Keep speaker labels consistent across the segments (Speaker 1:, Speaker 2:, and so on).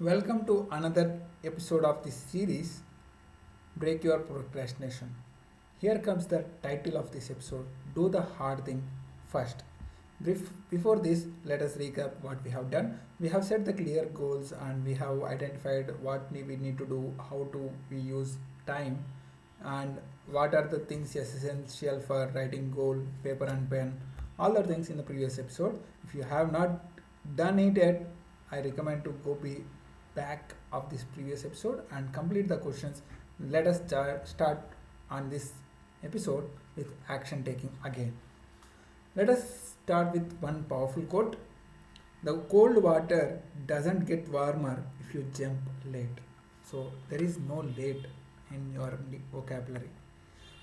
Speaker 1: Welcome to another episode of this series, Break Your Procrastination. Here comes the title of this episode, Do the Hard Thing First. Before this, let us recap what we have done. We have set the clear goals and we have identified what we need to do, how to we use time, and what are the things essential for writing goal, paper and pen, all the things in the previous episode. If you have not done it yet, I recommend to go be back of this previous episode and complete the questions. Let us start on this episode with action taking again. Let us start with one powerful quote. The cold water doesn't get warmer if you jump late. So there is no late in your vocabulary.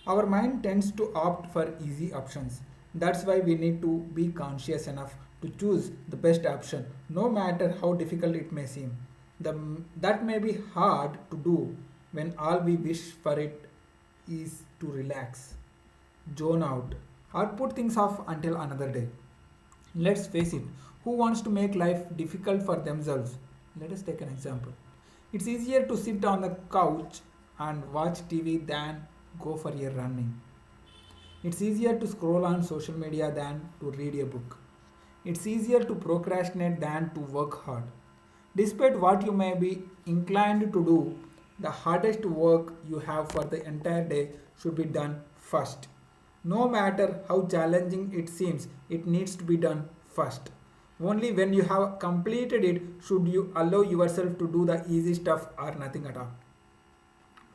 Speaker 1: Our mind tends to opt for easy options. That's why we need to be conscious enough to choose the best option, no matter how difficult it may seem. That may be hard to do when all we wish for it is to relax, zone out, or put things off until another day. Let's face it, who wants to make life difficult for themselves? Let us take an example. It's easier to sit on the couch and watch TV than go for a running. It's easier to scroll on social media than to read a book. It's easier to procrastinate than to work hard. Despite what you may be inclined to do, the hardest work you have for the entire day should be done first. No matter how challenging it seems, it needs to be done first. Only when you have completed it should you allow yourself to do the easy stuff or nothing at all.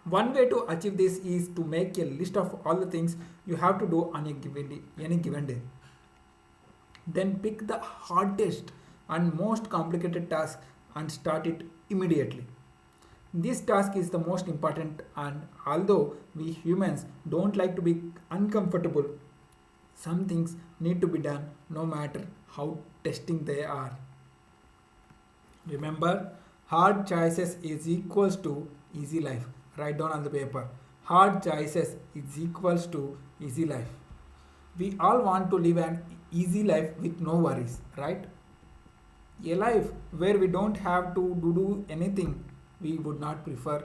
Speaker 1: One way to achieve this is to make a list of all the things you have to do on any given day. Then pick the hardest and most complicated task and start it immediately. This task is the most important, and although we humans don't like to be uncomfortable, some things need to be done no matter how testing they are. Remember, hard choices is equals to easy life. Write down on the paper. Hard choices is equals to easy life. We all want to live an easy life with no worries, right? A life where we don't have to do anything we would not prefer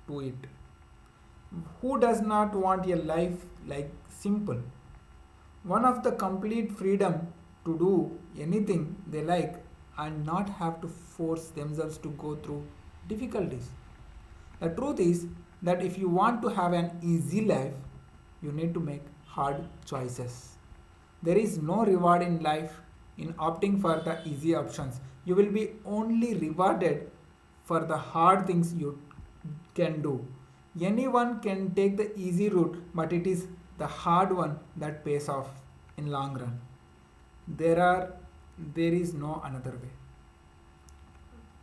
Speaker 1: to it. Who does not want a life like simple? One of the complete freedom to do anything they like and not have to force themselves to go through difficulties. The truth is that if you want to have an easy life, you need to make hard choices. There is no reward in life in opting for the easy options. You will be only rewarded for the hard things you can do. Anyone can take the easy route, but it is the hard one that pays off in long run. There are there is no another way.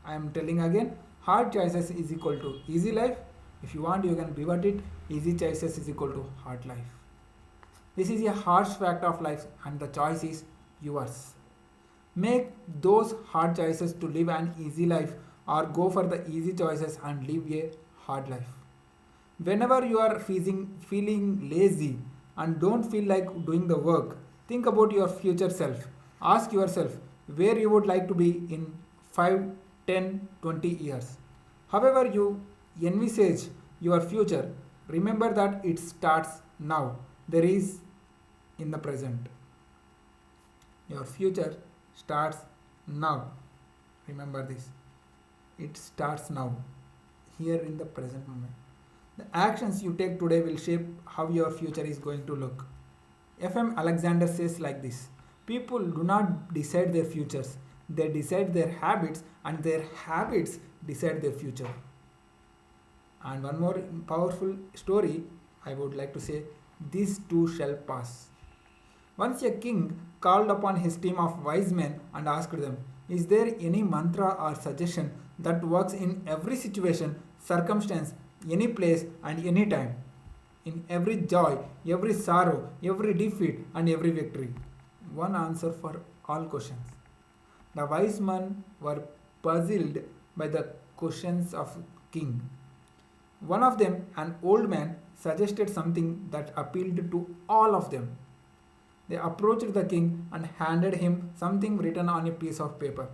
Speaker 1: I am telling again, hard choices is equal to easy life. If you want, you can pivot it. Easy choices is equal to hard life. This is a harsh fact of life, and the choice is yours. Make those hard choices to live an easy life, or go for the easy choices and live a hard life. Whenever you are feeling lazy and don't feel like doing the work, think about your future self. Ask yourself where you would like to be in 5, 10, 20 years. However, you envisage your future, remember that it starts now. There is in the present. Your future starts now. Remember this. It starts now, here in the present moment. The actions you take today will shape how your future is going to look. F.M. Alexander says like this: people do not decide their futures, they decide their habits, and their habits decide their future. And one more powerful story I would like to say: this too shall pass. Once a king called upon his team of wise men and asked them, is there any mantra or suggestion that works in every situation, circumstance, any place, and any time? In every joy, every sorrow, every defeat, and every victory? One answer for all questions. The wise men were puzzled by the questions of king. One of them, an old man, suggested something that appealed to all of them. They approached the king and handed him something written on a piece of paper.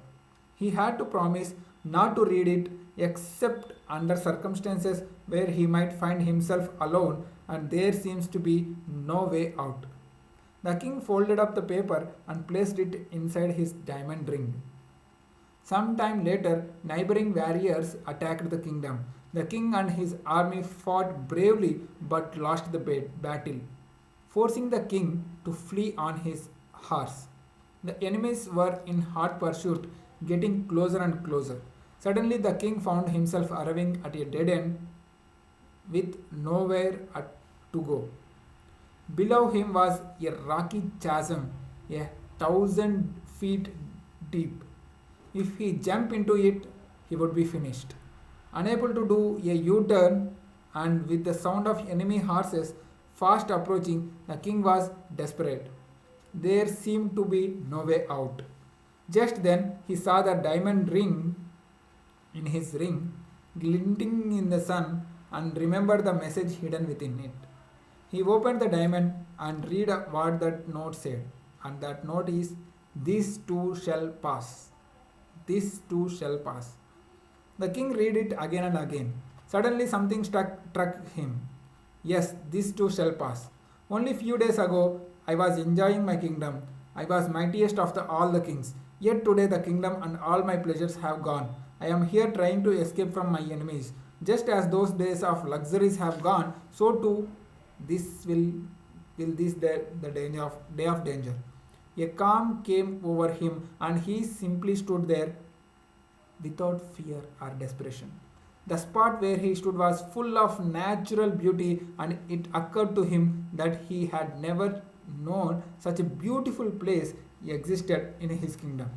Speaker 1: He had to promise not to read it except under circumstances where he might find himself alone and there seems to be no way out. The king folded up the paper and placed it inside his diamond ring. Some time later, neighboring warriors attacked the kingdom. The king and his army fought bravely but lost the battle, forcing the king to flee on his horse. The enemies were in hot pursuit, getting closer and closer. Suddenly, the king found himself arriving at a dead end with to go. Below him was a rocky chasm, 1,000 feet deep. If he jumped into it, he would be finished. Unable to do a U turn, and with the sound of enemy horses fast approaching, the king was desperate. There seemed to be no way out. Just then, he saw the diamond ring in his ring glinting in the sun and remembered the message hidden within it. He opened the diamond and read what that note said. And that note is, "This too shall pass. This too shall pass." The king read it again and again. Suddenly something struck him. Yes, this too shall pass. Only few days ago I was enjoying my kingdom. I was mightiest of all the kings. Yet today the kingdom and all my pleasures have gone. I am here trying to escape from my enemies. Just as those days of luxuries have gone, so too this will this the day of danger. A calm came over him and he simply stood there without fear or desperation. The spot where he stood was full of natural beauty, and it occurred to him that he had never known such a beautiful place existed in his kingdom.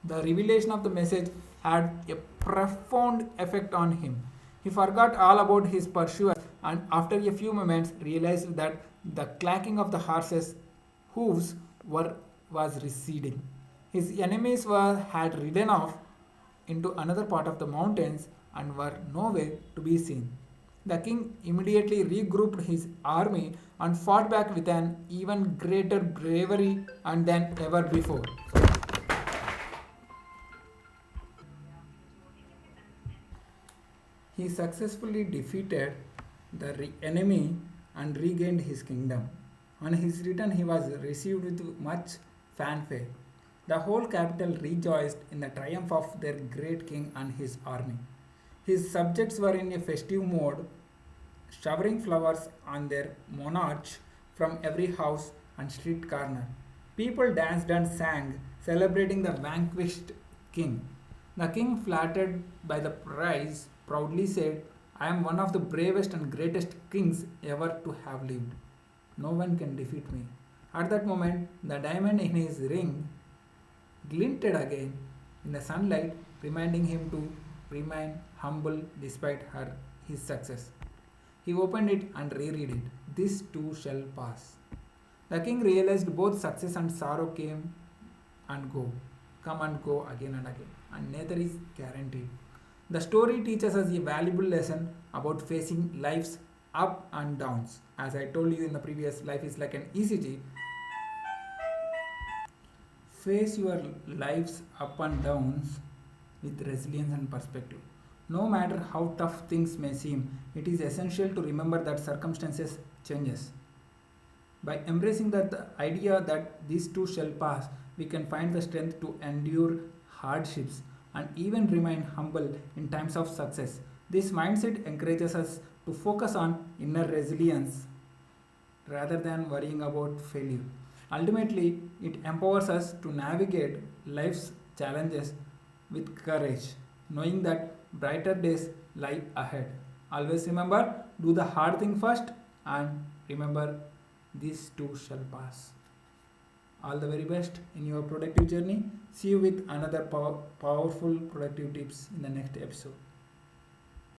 Speaker 1: The revelation of the message had a profound effect on him. He forgot all about his pursuers and, after a few moments, realized that the clacking of the horses' hooves was receding. His enemies had ridden off into another part of the mountains and were nowhere to be seen. The king immediately regrouped his army and fought back with an even greater bravery than ever before. He successfully defeated the enemy and regained his kingdom. On his return, he was received with much fanfare. The whole capital rejoiced in the triumph of their great king and his army. His subjects were in a festive mood, showering flowers on their monarch from every house and street corner. People danced and sang, celebrating the vanquished king. The king, flattered by the prize, proudly said, "I am one of the bravest and greatest kings ever to have lived. No one can defeat me." At that moment, the diamond in his ring glinted again in the sunlight, reminding him to remain humble despite his success. He opened it and reread it. "This too shall pass." The king realized both success and sorrow come and go again and again, and neither is guaranteed. The story teaches us a valuable lesson about facing life's up and downs. As I told you in the previous, life is like an ECG. Face your life's up and downs with resilience and perspective. No matter how tough things may seem, it is essential to remember that circumstances changes. By embracing the idea that these too shall pass, we can find the strength to endure hardships and even remain humble in times of success. This mindset encourages us to focus on inner resilience rather than worrying about failure. Ultimately, it empowers us to navigate life's challenges with courage, knowing that brighter days lie ahead. Always remember, do the hard thing first, and remember, this too shall pass. All the very best in your productive journey. See you with another powerful productive tips in the next episode.